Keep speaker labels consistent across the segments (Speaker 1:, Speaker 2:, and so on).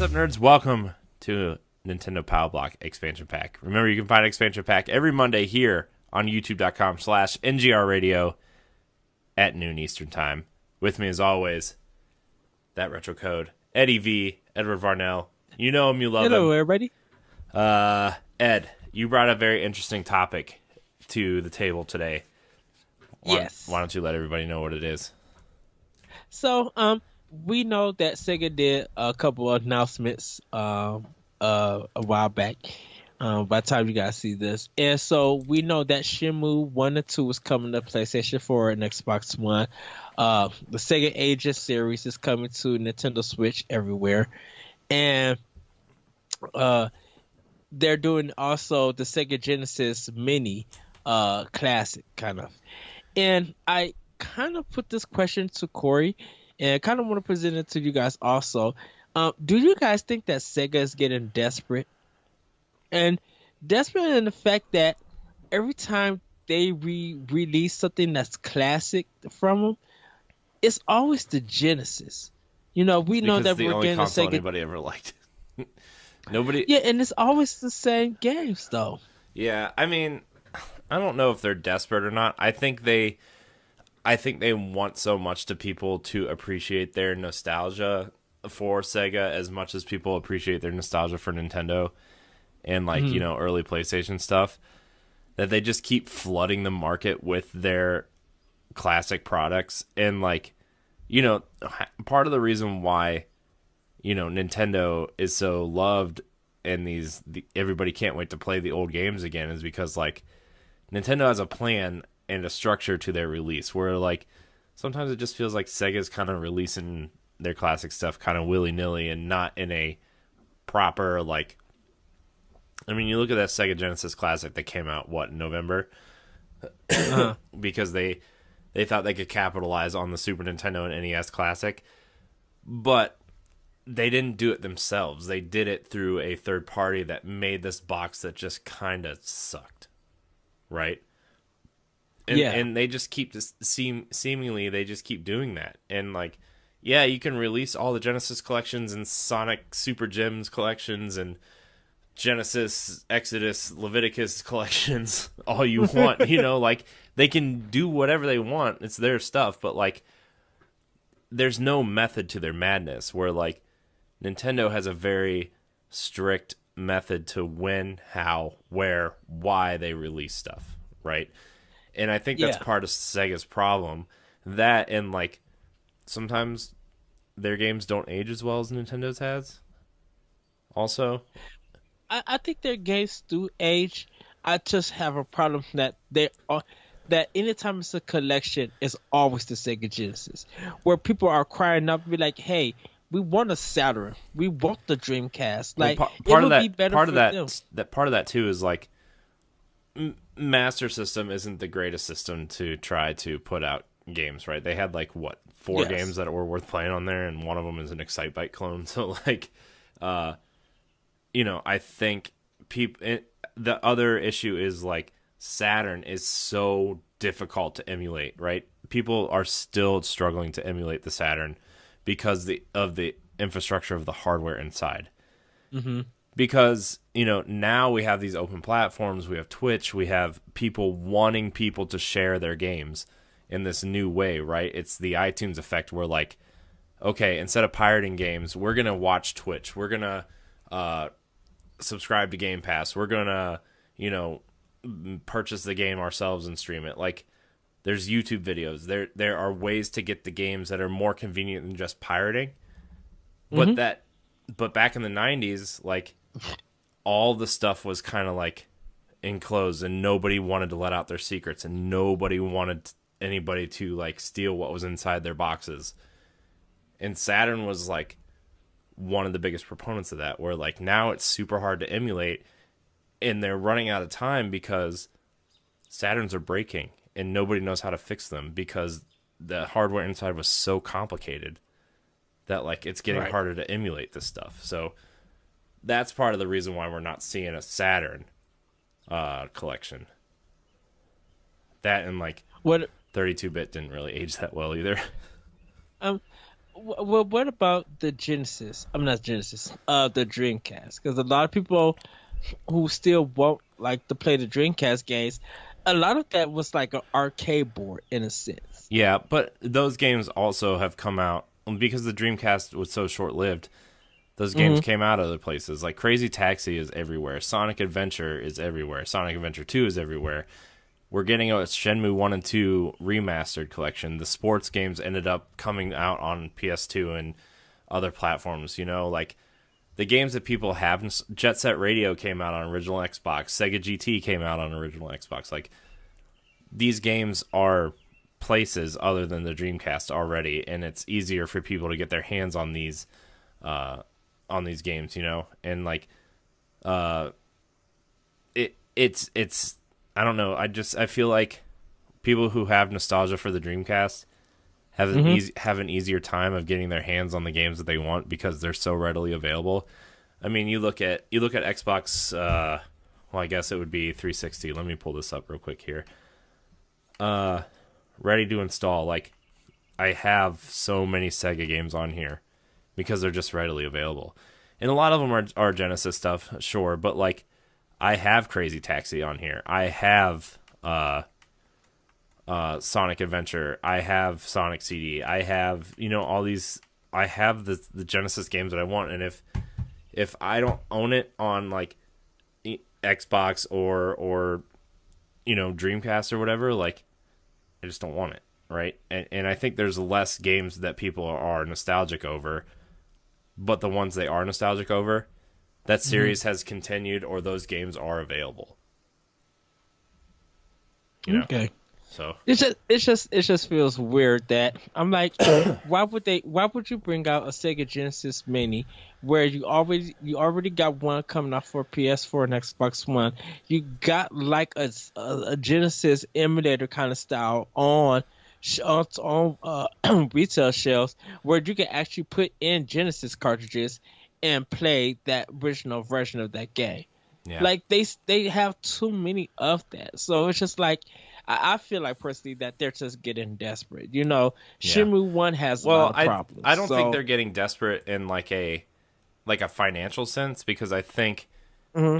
Speaker 1: up, nerds? Welcome to nintendopowblock expansion pack. Remember, you can find expansion pack every Monday here on youtube.com/NGRradio at noon Eastern Time. With me, as always, that retro code, Eddie V, Edward Varnell. You know him, you love
Speaker 2: Hello,
Speaker 1: him.
Speaker 2: everybody.
Speaker 1: Ed, you brought a very interesting topic to the table today.
Speaker 2: Yes.
Speaker 1: Why don't you let everybody know what it is?
Speaker 2: So, we know that Sega did a couple of announcements a while back. By the time you guys see this, and so we know that Shenmue 1 and 2 is coming to PlayStation 4 and Xbox One. The Sega Ages series is coming to Nintendo Switch everywhere, and they're doing also the Sega Genesis Mini Classic kind of. And I kind of put this question to Corey, and I kind of want to present it to you guys also. Do you guys think that Sega is getting desperate? And desperate in the fact that every time they release something that's classic from them, it's always the Genesis. You know, we know that we're getting a Sega.
Speaker 1: Anybody ever liked. Nobody.
Speaker 2: Yeah, and it's always the same games, though.
Speaker 1: Yeah, I mean, I don't know if they're desperate or not. I think they want so much to people to appreciate their nostalgia for Sega as much as people appreciate their nostalgia for Nintendo and early PlayStation stuff, that they just keep flooding the market with their classic products. And part of the reason why Nintendo is so loved and everybody can't wait to play the old games again is because Nintendo has a plan and a structure to their release where sometimes it just feels like Sega's kind of releasing their classic stuff kind of willy-nilly and not in a proper you look at that Sega Genesis Classic that came out in November because they thought they could capitalize on the Super Nintendo and NES Classic, but they didn't do it themselves. They did it through a third party that made this box that just kind of sucked, right? And they just keep seemingly they just keep doing that. And you can release all the Genesis collections and Sonic Super Gems collections and Genesis, Exodus, Leviticus collections all you want. They can do whatever they want. It's their stuff, but there's no method to their madness where Nintendo has a very strict method to when, how, where, why they release stuff, right? And I think that's part of Sega's problem. That and sometimes their games don't age as well as Nintendo's has. Also,
Speaker 2: I think their games do age. I just have a problem that that anytime it's a collection, it's always the Sega Genesis, where people are crying up, be like, "Hey, we want a Saturn, we want the Dreamcast."
Speaker 1: Part
Speaker 2: of
Speaker 1: that too is Master System isn't the greatest system to try to put out games, right? They had four games that were worth playing on there, and one of them is an Excitebike clone. So I think the other issue is Saturn is so difficult to emulate, right? People are still struggling to emulate the Saturn because of the infrastructure of the hardware inside.
Speaker 2: Mm-hmm.
Speaker 1: Because, now we have these open platforms, we have Twitch, we have people wanting people to share their games in this new way, right? It's the iTunes effect where okay, instead of pirating games, we're going to watch Twitch. We're going to subscribe to Game Pass. We're going to, purchase the game ourselves and stream it. There's YouTube videos. There are ways to get the games that are more convenient than just pirating.
Speaker 2: Mm-hmm.
Speaker 1: But back in the 90s, all the stuff was kind of enclosed and nobody wanted to let out their secrets and nobody wanted anybody to steal what was inside their boxes. And Saturn was one of the biggest proponents of that, where now it's super hard to emulate and they're running out of time because Saturns are breaking and nobody knows how to fix them because the hardware inside was so complicated that it's getting harder to emulate this stuff. So that's part of the reason why we're not seeing a Saturn collection. That and
Speaker 2: what
Speaker 1: 32-bit didn't really age that well either.
Speaker 2: Well, what about the Genesis? I'm not Genesis. The Dreamcast, because a lot of people who still won't like to play the Dreamcast games, a lot of that was like an arcade board in a sense.
Speaker 1: Yeah, but those games also have come out because the Dreamcast was so short-lived. Those games
Speaker 2: Hmm.
Speaker 1: came out other places. Like Crazy Taxi is everywhere. Sonic Adventure is everywhere. Sonic Adventure 2 is everywhere. We're getting a Shenmue 1 and 2 remastered collection. The sports games ended up coming out on PS2 and other platforms, like the games that people have. Jet Set Radio came out on original Xbox. Sega GT came out on original Xbox. Like, these games are places other than the Dreamcast already, and it's easier for people to get their hands uh, on these games, and like, uh, it's I don't know. I feel like people who have nostalgia for the Dreamcast
Speaker 2: Hmm.
Speaker 1: have an easier time of getting their hands on the games that they want because they're so readily available. I mean, you look at Xbox. Well, I guess it would be 360. Let me pull this up real quick here. Ready to install. Like, I have so many Sega games on here because they're just readily available, and a lot of them are Genesis stuff, sure, but like, I have Crazy Taxi on here. I have Sonic Adventure. I have Sonic CD. I have all these. I have the Genesis games that I want, and if I don't own it on like Xbox or Dreamcast or whatever, like, I just don't want it, right? And I think there's less games that people are nostalgic over, but the ones they are nostalgic over, that
Speaker 2: Hmm.
Speaker 1: series has continued or those games are available,
Speaker 2: Okay.
Speaker 1: So
Speaker 2: It just feels weird that I'm like, why would you bring out a Sega Genesis Mini where you already got one coming out for PS4 and Xbox One. You got like a Genesis emulator kind of style on retail shelves where you can actually put in Genesis cartridges and play that original version of that game.
Speaker 1: yeah.
Speaker 2: Like they have too many of that, so it's just like I feel like personally that they're just getting desperate.
Speaker 1: Yeah.
Speaker 2: Shenmue One has a lot
Speaker 1: Well,
Speaker 2: of
Speaker 1: I
Speaker 2: problems,
Speaker 1: don't think they're
Speaker 2: so
Speaker 1: getting desperate in like a financial sense, because I think
Speaker 2: mhm.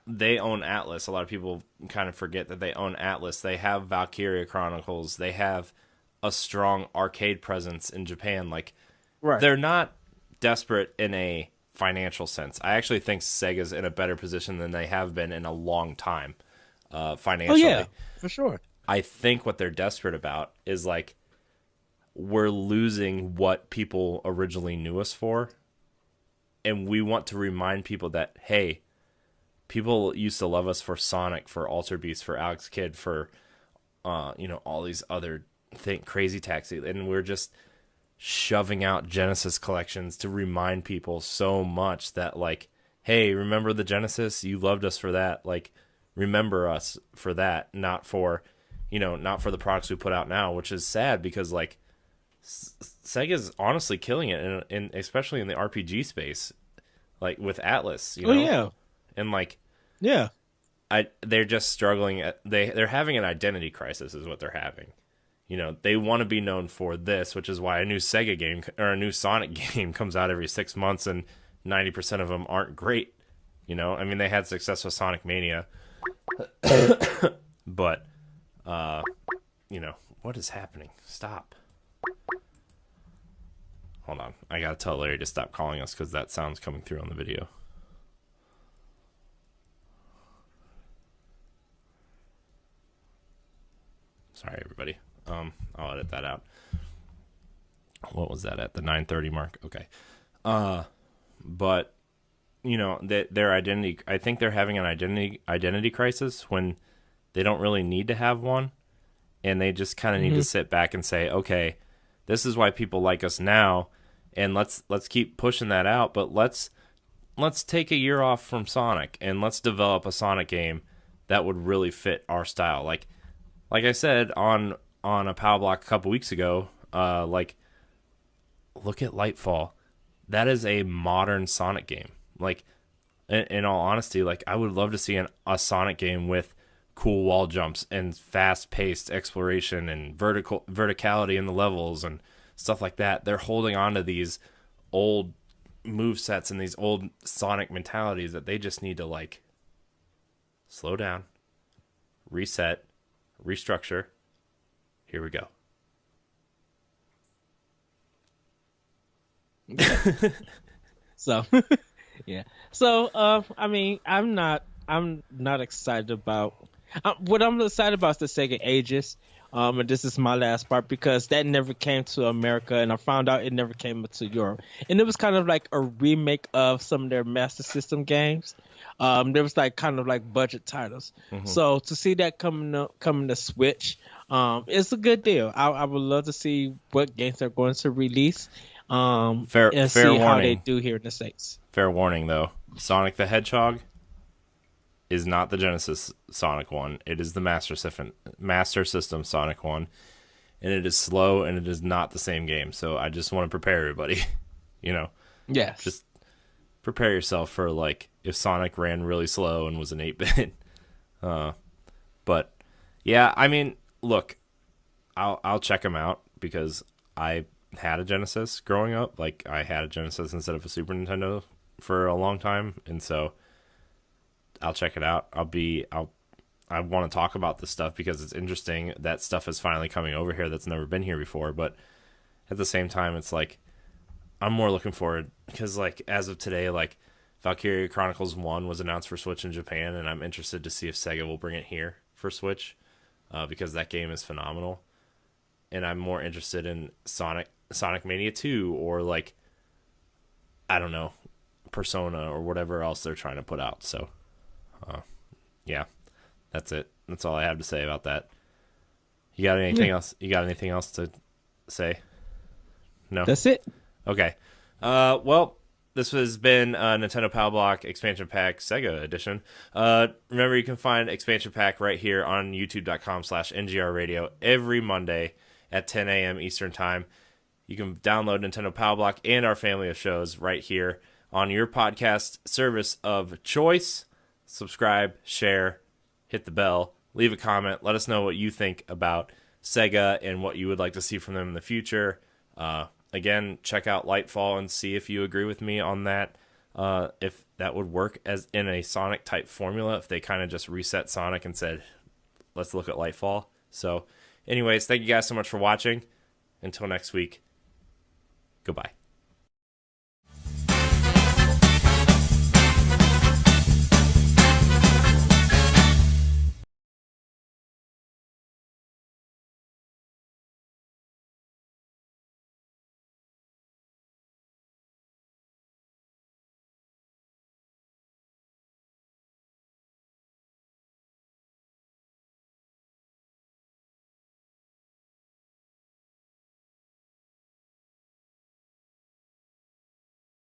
Speaker 1: they own Atlas. A lot of people kind of forget that they own Atlas. They have Valkyria Chronicles. They have a strong arcade presence in Japan. Like,
Speaker 2: Right.
Speaker 1: they're not desperate in a financial sense. I actually think Sega's in a better position than they have been in a long time,
Speaker 2: Oh yeah,
Speaker 1: financially.
Speaker 2: for sure.
Speaker 1: I think what they're desperate about is like, we're losing what people originally knew us for, and we want to remind people that, hey, people used to love us for Sonic, for Alter Beast, for Alex Kidd, for all these other Crazy Taxi, and we're just shoving out Genesis collections to remind people so much that, like, hey, remember the Genesis? You loved us for that. Like, remember us for that, not for the products we put out now, which is sad because, like, Sega's honestly killing it, in especially in the RPG space, like with Atlas,
Speaker 2: Oh yeah,
Speaker 1: and like,
Speaker 2: yeah.
Speaker 1: they're just struggling. They're having an identity crisis, is what they're having. They want to be known for this, which is why a new Sega game or a new Sonic game comes out every 6 months, and 90% of them aren't great. I mean, they had success with Sonic Mania, but what is happening? Stop. Hold on. I gotta tell Larry to stop calling us because that sound's coming through on the video. Sorry, everybody. I'll edit that out. What was that at? The 9:30 mark? Okay. But their identity. I think they're having an identity crisis when they don't really need to have one, and they just kind of need to
Speaker 2: Hmm.
Speaker 1: sit back and say, okay, this is why people like us now, and let's keep pushing that out. But let's take a year off from Sonic and let's develop a Sonic game that would really fit our style. Like I said on a Power Block a couple weeks ago, like, look at Lightfall. That is a modern Sonic game. Like, in all honesty, like, I would love to see a Sonic game with cool wall jumps and fast paced exploration and verticality in the levels and stuff like that. They're holding on to these old move sets and these old Sonic mentalities that they just need to like slow down, reset, restructure. Here we go.
Speaker 2: So, yeah. So, I mean, I'm not excited about. What I'm excited about is the Sega Ages. And this is my last part because that never came to America, and I found out it never came to Europe. And it was kind of like a remake of some of their Master System games. There was like kind of like budget titles. So to see that coming to Switch, it's a good deal. I would love to see what games they're going to release. And see
Speaker 1: warning.
Speaker 2: how they do here in the States.
Speaker 1: Fair warning, though. Sonic the Hedgehog is not the Genesis Sonic one. It is the Master System Sonic one. And it is slow, and it is not the same game. So I just want to prepare everybody.
Speaker 2: Yes.
Speaker 1: Just prepare yourself for, like, if Sonic ran really slow and was an 8-bit. But, yeah, I mean, look, I'll check them out because I had a Genesis growing up. Like, I had a Genesis instead of a Super Nintendo for a long time, and so I'll check it out. I want to talk about this stuff because it's interesting that stuff is finally coming over here that's never been here before, but at the same time, it's like, I'm more looking forward, because, like, as of today, like, Valkyria Chronicles 1 was announced for Switch in Japan, and I'm interested to see if Sega will bring it here for Switch, because that game is phenomenal, and I'm more interested in Sonic Mania 2, or, like, I don't know, Persona, or whatever else they're trying to put out, so, yeah, that's it. That's all I have to say about that. You got anything else? You got anything else to say? No?
Speaker 2: That's it.
Speaker 1: Okay. Well, this has been Nintendo Power Block Expansion Pack Sega Edition. Remember, you can find Expansion Pack right here on youtube.com/NGR Radio every Monday at 10 a.m. Eastern Time. You can download Nintendo Power Block and our family of shows right here on your podcast service of choice. Subscribe, share, hit the bell, leave a comment. Let us know what you think about Sega and what you would like to see from them in the future. Again, check out Lightfall and see if you agree with me on that. If that would work as in a Sonic type formula, if they kind of just reset Sonic and said, let's look at Lightfall. So anyways, thank you guys so much for watching. Until next week, goodbye.